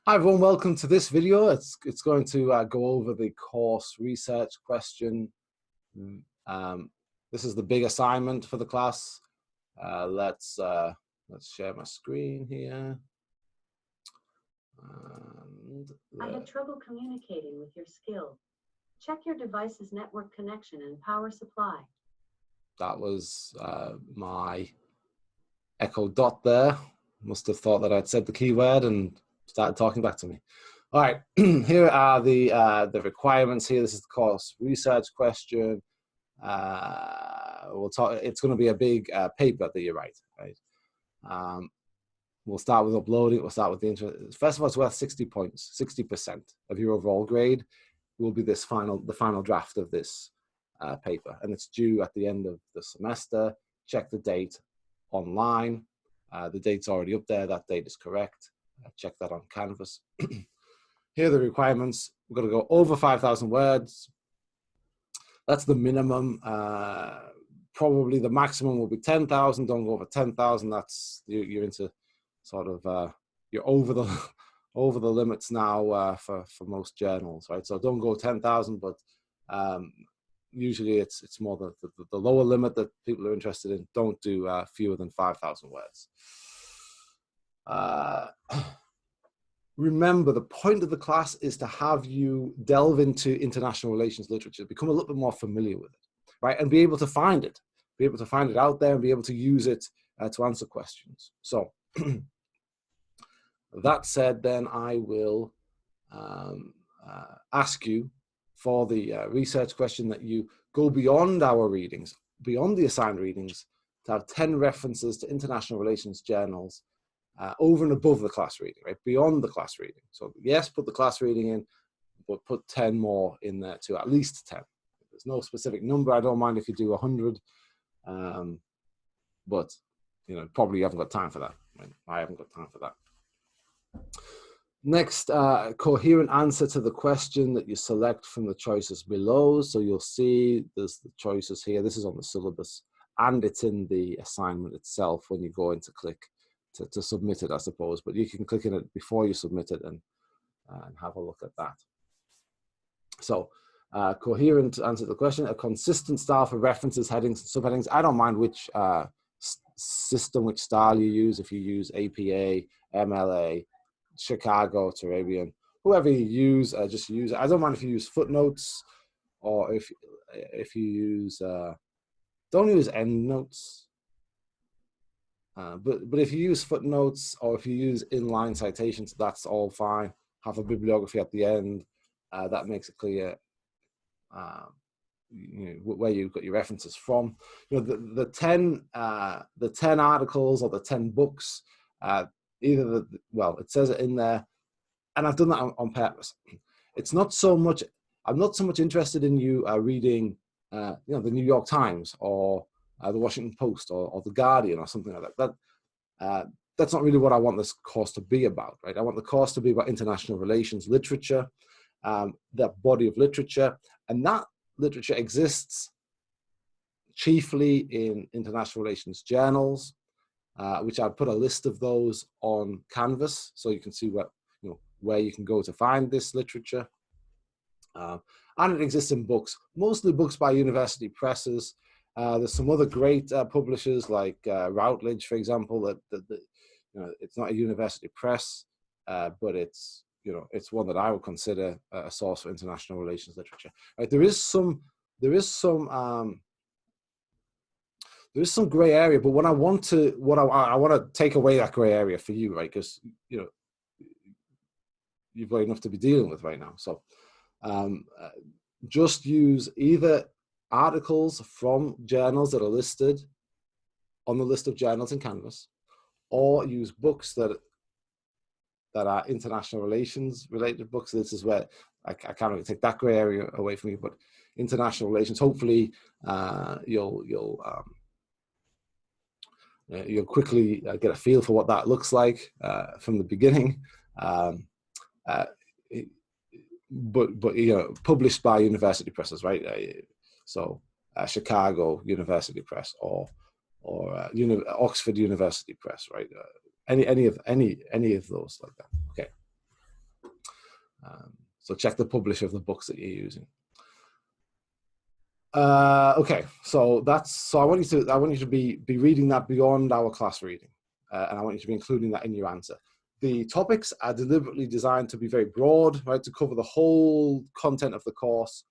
Hi everyone, welcome to this video. It's going to go over the course research question. This is the big assignment for the class. Let's share my screen here. I had trouble communicating with your skill. Check your device's network connection and power supply. That was my Echo Dot there. Must have thought that I'd said the keyword and started talking back to me. All right, here are the requirements here. This is the course research question. We'll talk. It's going to be a big paper that you write, right? We'll start with uploading. We'll start with the intro. First of all, it's worth 60 points. 60% of your overall grade will be the final draft of this paper, and it's due at the end of the semester. Check the date online. The date's already up there. That date is correct. Check that on Canvas. Here are the requirements. We're going to go over 5,000 words. That's the minimum. Probably the maximum will be 10,000. Don't go over 10,000. That's you're into sort of you're over the limits now for most journals, right? So don't go 10,000, but usually it's more the lower limit that people are interested in. Don't do fewer than 5,000 words. Remember, the point of the class is to have you delve into international relations literature, become a little bit more familiar with it, right? And be able to find it, out there and be able to use it to answer questions. So that said, then I will ask you for the research question that you go beyond our readings, beyond the assigned readings, to have 10 references to international relations journals over and above the class reading, right? Beyond the class reading. So yes, put the class reading in, but put 10 more in there too, at least 10. There's no specific number. I don't mind if you do 100, but you know, probably you haven't got time for that. Right? I haven't got time for that. Next, coherent answer to the question that you select from the choices below. So you'll see there's the choices here. This is on the syllabus, and it's in the assignment itself when you go in to click to submit it, I suppose. But you can click in it before you submit it and have a look at that. So coherent answer to the question, a consistent style for references, headings, and subheadings. I don't mind which system, which style you use. If you use APA, MLA, Chicago, Turabian, whoever you use, just use it. I don't mind if you use footnotes, or if you use don't use endnotes. But if you use footnotes or if you use inline citations, that's all fine. Have a bibliography at the end. That makes it clear you know, where you've got your references from. You know, the 10 articles or the 10 books. Well, it says it in there, and I've done that on purpose. It's not so much. I'm not so much interested in you reading, you know, the New York Times or the Washington Post or the Guardian or something like that. That's not really what I want this course to be about, right? I want the course to be about international relations literature, that body of literature, and that literature exists chiefly in international relations journals, which I've put a list of those on Canvas, so you can see where you can go to find this literature. And it exists in books, mostly books by university presses. There's some other great publishers like Routledge, for example. That you know, it's not a university press, but it's, you know, it's one that I would consider a source for international relations literature. Right? There is some gray area, but I want to take away that gray area for you, right? Because you know, you've got enough to be dealing with right now. So just use either articles from journals that are listed on the list of journals in Canvas, or use books that are international relations related books. This is where I can't really take that gray area away from you, but international relations, hopefully you'll quickly get a feel for what that looks like from the beginning. But you know, published by university presses, right? So Chicago University Press or Oxford University Press, right? Any of those like that. Okay. So check the publisher of the books that you're using. Okay, so I want you to be reading that beyond our class reading, and I want you to be including that in your answer. The topics are deliberately designed to be very broad, right, to cover the whole content of the course.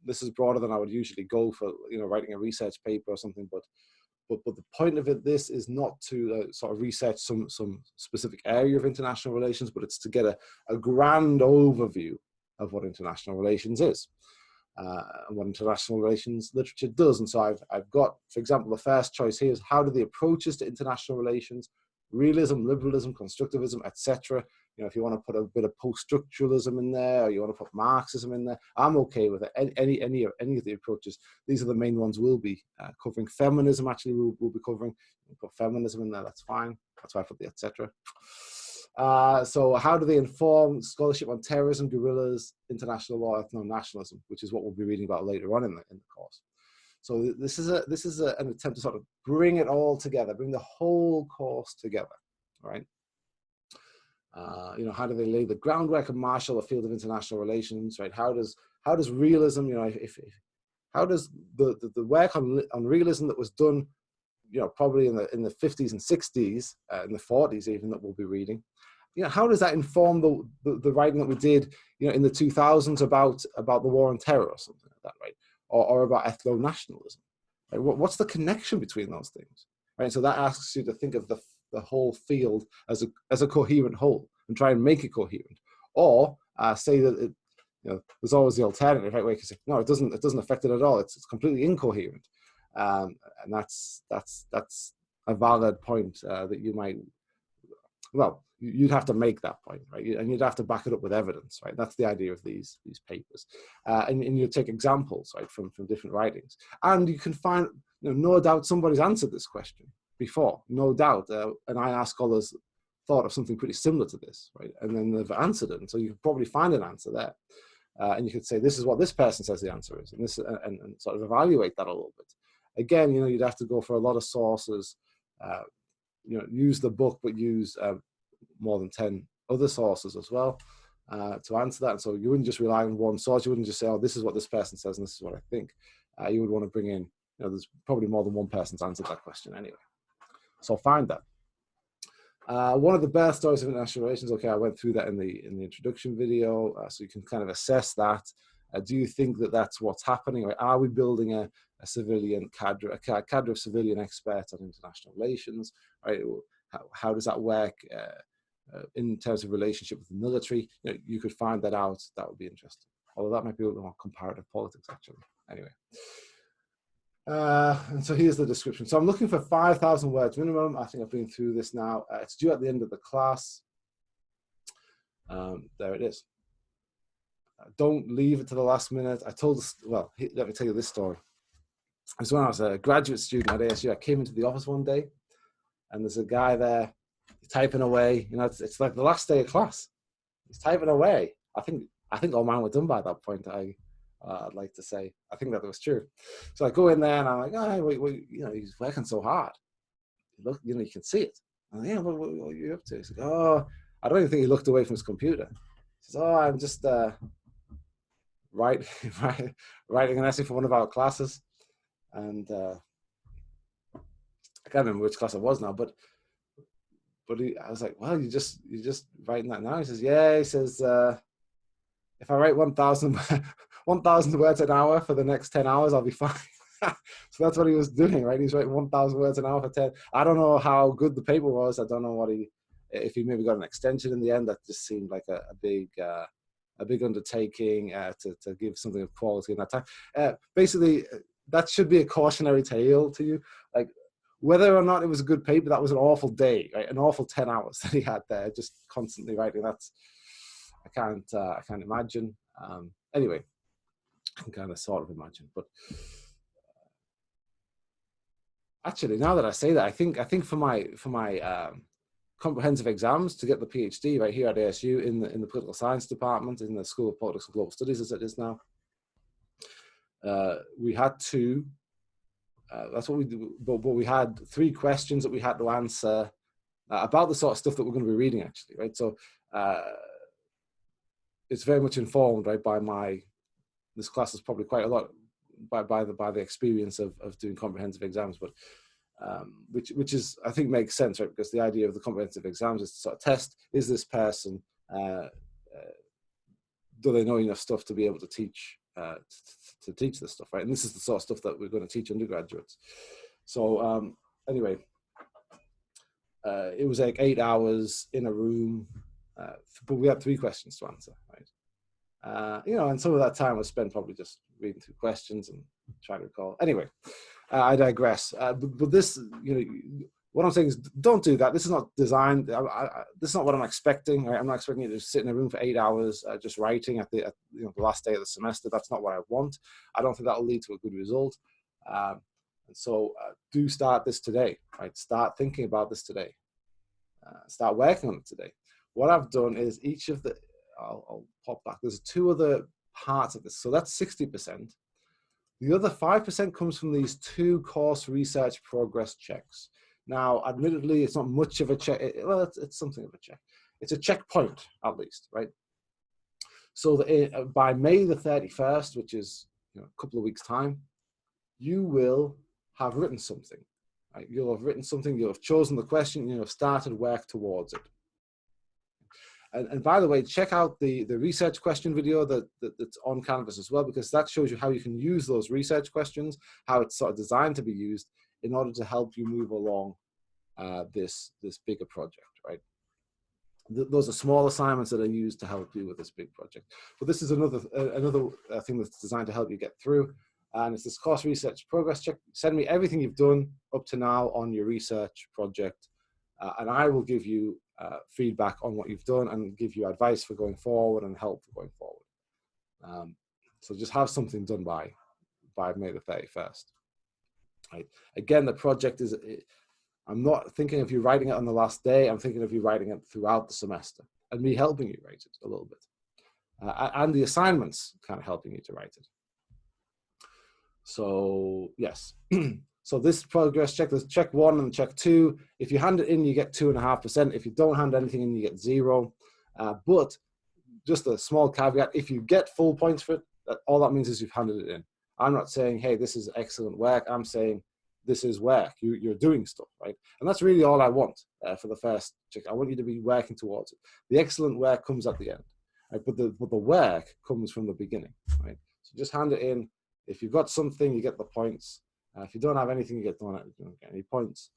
This is broader than I would usually go for, writing a research paper or something. But the point of this is not to sort of research some specific area of international relations, but it's to get a grand overview of what international relations is. And what international relations literature does. And so I've got, for example, the first choice here is how do the approaches to international relations, realism, liberalism, constructivism, etc. If you want to put a bit of post-structuralism in there, or you want to put Marxism in there, I'm okay with it. Any of the approaches. These are the main ones we'll be covering. Feminism, actually, we'll be covering. We'll put feminism in there, that's fine. That's why I put the etc. So how do they inform scholarship on terrorism, guerrillas, international law, ethno-nationalism, which is what we'll be reading about later on in the course. So this is an attempt to sort of bring it all together, bring the whole course together, right? How do they lay the groundwork and marshal a field of international relations, right? How does realism, how does the work on realism that was done, probably in the 50s and 60s, in the 40s even, that we'll be reading, how does that inform the writing that we did, in the 2000s about the war on terror or something like that, right? Or about ethno-nationalism, right? What's the connection between those things, right? So that asks you to think of the whole field as a coherent whole and try and make it coherent, or say that there's always the alternative, right? Where you can say no, it doesn't affect it at all. It's completely incoherent, and that's a valid point that you might. Well, you'd have to make that point, right? And you'd have to back it up with evidence, right? That's the idea of these papers. And you take examples, right, from different writings. And you can find, no doubt somebody's answered this question before, no doubt. And IR scholars thought of something pretty similar to this, right? And then they've answered it. And so you could probably find an answer there. And you could say, this is what this person says the answer is, and sort of evaluate that a little bit. Again, you'd have to go for a lot of sources, use the book, but use more than 10 other sources as well to answer that. And so you wouldn't just rely on one source. You wouldn't just say, oh, this is what this person says and this is what I think. You would want to bring in, there's probably more than one person's answered that question anyway. So find that. One of the best stories of international relations, okay, I went through that in the introduction video, so you can kind of assess that. Do you think that that's what's happening? Or are we building a civilian cadre, a cadre of civilian experts on international relations? Right? How does that work in terms of relationship with the military? You could find that out. That would be interesting. Although that might be a little more comparative politics, actually. Anyway. And so here's the description. So I'm looking for 5,000 words minimum. I think I've been through this now. It's due at the end of the class. There it is. Don't leave it to the last minute. Let me tell you this story. So when I was a graduate student at ASU, I came into the office one day and there's a guy there typing away. It's like the last day of class. He's typing away. I think all mine were done by that point. I'd like to say, I think that was true. So I go in there and I'm like, oh, wait, he's working so hard. Look, you can see it. I'm like, yeah, what are you up to? He's like, oh, I don't even think he looked away from his computer. He says, oh, I'm just writing an essay for one of our classes. And I can't remember which class it was now, but I was like, well, you're just writing that now? He says, yeah. He says, if I write 1,000 words an hour for the next 10 hours, I'll be fine. So that's what he was doing, right? He's writing 1,000 words an hour for 10. I don't know how good the paper was. I don't know if he maybe got an extension in the end. That just seemed like a big undertaking to give something of quality in that time. Basically, that should be a cautionary tale to you. Like, whether or not it was a good paper, that was an awful day, right? An awful 10 hours that he had there, just constantly writing. I can't imagine. Anyway, I can kind of sort of imagine. But actually, now that I say that, I think for my comprehensive exams to get the PhD right here at ASU in the political science department in the School of Politics and Global Studies, as it is now, we had two. That's what we do. But we had 3 questions that we had to answer about the sort of stuff that we're going to be reading, actually, right? So it's very much informed, right, by this class is probably quite a lot by the experience of doing comprehensive exams, but which is, I think, makes sense, right? Because the idea of the comprehensive exams is to sort of test, is this person, do they know enough stuff to be able to teach teach this stuff, right? And this is the sort of stuff that we're going to teach undergraduates. So anyway, it was like 8 hours in a room, but we had 3 questions to answer, right? You know, and some of that time was spent probably just reading through questions and trying to recall. Anyway, I digress. But this, you know, what I'm saying is, don't do that. This is not designed. This is not what I'm expecting. Right? I'm not expecting you to sit in a room for 8 hours just writing at the you know, the last day of the semester. That's not what I want. I don't think that will lead to a good result. And so do start this today. Right? Start thinking about this today. Start working on it today. What I've done is each of the, I'll pop back. There's 2 other parts of this. So that's 60%. The other 5% comes from these 2 course research progress checks. Now, admittedly, it's not much of a check. Well, it's something of a check. It's a checkpoint, at least, right? So by May the 31st, which is, you know, a couple of weeks' time, you will have written something. Right? You'll have written something. You'll have chosen the question. You'll have started work towards it. And by the way, check out the research question video that's on Canvas as well, because that shows you how you can use those research questions, how it's sort of designed to be used in order to help you move along this bigger project, right? Those are small assignments that are used to help you with this big project. But this is another thing that's designed to help you get through. And it's this course research progress check. Send me everything you've done up to now on your research project, and I will give you feedback on what you've done and give you advice for going forward and help for going forward. So just have something done by May the 31st. Right. Again, the project is, I'm not thinking of you writing it on the last day. I'm thinking of you writing it throughout the semester and me helping you write it a little bit. And the assignments kind of helping you to write it. So yes. So this progress check, there's check 1 and check 2. If you hand it in, you get 2.5%. If you don't hand anything in, you get 0. But just a small caveat, if you get full points for it, all that means is you've handed it in. I'm not saying, hey, this is excellent work. I'm saying this is work. You're doing stuff, right? And that's really all I want for the first check. I want you to be working towards it. The excellent work comes at the end, right? But the work comes from the beginning, right? So just hand it in. If you've got something, you get the points. If you don't have anything, you don't get any points.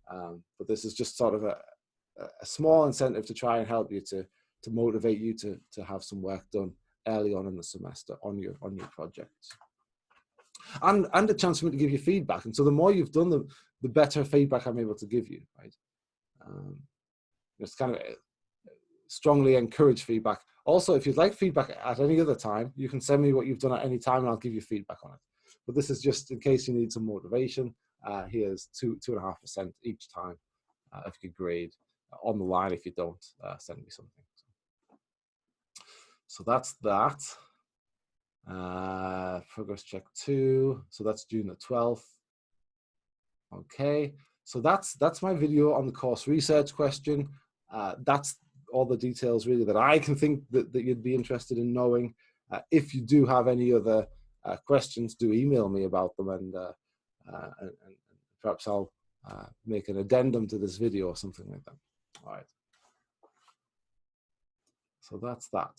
But this is just sort of a small incentive to try and help you to motivate you to have some work done early on in the semester on your projects. And a chance for me to give you feedback. And so the more you've done, the better feedback I'm able to give you, right? It's kind of strongly encourage feedback. Also, if you'd like feedback at any other time, you can send me what you've done at any time and I'll give you feedback on it. But this is just in case you need some motivation. Here's 2.5% each time if you grade on the line. If you don't, send me something. So that's that. Progress check 2. So that's June the 12th. Okay. So that's my video on the course research question. That's all the details really that I can think that you'd be interested in knowing. If you do have any other questions, do email me about them, and perhaps I'll make an addendum to this video or something like that. All right. So that's that.